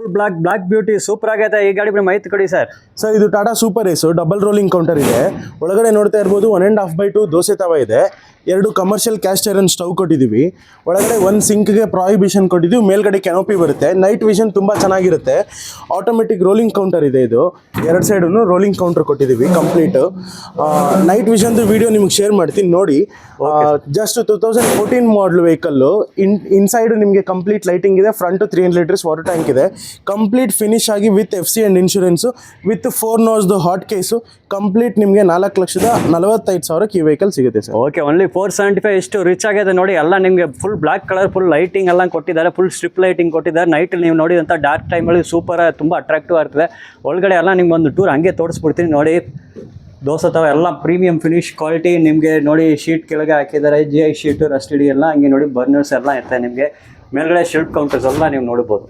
Full block beauty super ಆಗೈತೆ ಈ ಗಾಡಿ ಮಾಹಿತಿ ಕೊಡಿ ಸರ್. ಸರ್ ಇದು ಟಾಟಾ ಸೂಪರ್ ಏಸು ಡಬಲ್ ರೋಲಿಂಗ್ ಕೌಂಟರ್ ಇದೆ. ಒಳಗಡೆ ನೋಡ್ತಾ ಇರ್ಬೋದು 1.5x2 ದೋಸೆ ತವ ಇದೆ. 2 ಕಮರ್ಷಿಯಲ್ ಕ್ಯಾಸ್ಟ್ ಐರನ್ ಸ್ಟವ್ ಕೊಟ್ಟಿದ್ದೀವಿ. ಒಳಗಡೆ ಒಂದು ಸಿಂಕ್ಗೆ ಪ್ರಾಹಿಬಿಷನ್ ಕೊಟ್ಟಿದ್ದೀವಿ. ಮೇಲ್ಗಡೆ ಕ್ಯಾನೋಪಿ ಬರುತ್ತೆ. ನೈಟ್ ವಿಷನ್ ತುಂಬ ಚೆನ್ನಾಗಿರುತ್ತೆ. ಆಟೋಮೆಟಿಕ್ ರೋಲಿಂಗ್ ಕೌಂಟರ್ ಇದೆ. ಇದು 2 ಸೈಡನ್ನು ರೋಲಿಂಗ್ ಕೌಂಟರ್ ಕೊಟ್ಟಿದ್ದೀವಿ ಕಂಪ್ಲೀಟ್. ನೈಟ್ ವಿಷನ್ದು ವಿಡಿಯೋ ನಿಮ್ಗೆ ಶೇರ್ ಮಾಡ್ತೀನಿ ನೋಡಿ. Just 2014 model vehicle. ಇನ್ಸೈಡ್ ನಿಮಗೆ ಕಂಪ್ಲೀಟ್ ಲೈಟಿಂಗ್ ಇದೆ. ಫ್ರಂಟ್ 300 ಲೀಟರ್ಸ್ ವಾಟರ್ ಟ್ಯಾಂಕ್ ಇದೆ. ಕಂಪ್ಲೀಟ್ ಫಿನಿಶ್ ಆಗಿ with FC and insurance with 4 ನೋಸ್ದು ಹಾಟ್ ಕೇಸು ಕಂಪ್ಲೀಟ್ ನಿಮಗೆ 4,45,000ಕ್ಕೆ ಈ ವೆಹಿಕಲ್ ಸಿಗುತ್ತೆ ಸರ್. ಓಕೆ, ಓನ್ಲಿ 475 ಎಷ್ಟು ರಿಚ್ ಆಗಿದೆ ನೋಡಿ. ಎಲ್ಲ ನಿಮಗೆ full black colour full lighting ಎಲ್ಲ ಕೊಟ್ಟಿದ್ದಾರೆ. ಫುಲ್ ಸ್ಟ್ರಿಪ್ ಲೈಟಿಂಗ್ ಕೊಟ್ಟಿದ್ದಾರೆ. ನೈಟಲ್ಲಿ ನೀವು ನೋಡಿದಂಥ ಡಾರ್ಕ್ ಟೈಮಲ್ಲಿ ಸೂಪರ್ ತುಂಬ ಅಟ್ರಾಕ್ಟಿವ್ ಆಗ್ತದೆ. ಒಳಗಡೆ ಎಲ್ಲ ನಿಮ್ಗೆ ಒಂದು ಟೂರ್ ಹಂಗೆ ತೋರಿಸ್ಬಿಡ್ತೀನಿ ನೋಡಿ. ದೋಸೆ ತವ ಎಲ್ಲ ಪ್ರೀಮಿಯಂ ಫಿನಿಶ್ ಕ್ವಾಲಿಟಿ ನಿಮಗೆ ನೋಡಿ. ಶೀಟ್ ಕೆಳಗೆ ಹಾಕಿದ್ದಾರೆ. GI ಶೀಟು ರಸ್ಟಿಡಿ ಎಲ್ಲ ಹಂಗೆ ನೋಡಿ. ಬರ್ನರ್ಸ್ ಎಲ್ಲ ಇರ್ತದೆ ನಿಮಗೆ. ಮೇಲ್ಗಡೆ ಶೆಲ್ಫ್ ಕೌಂಟರ್ಸ್ ಎಲ್ಲ ನೀವು ನೋಡ್ಬೋದು.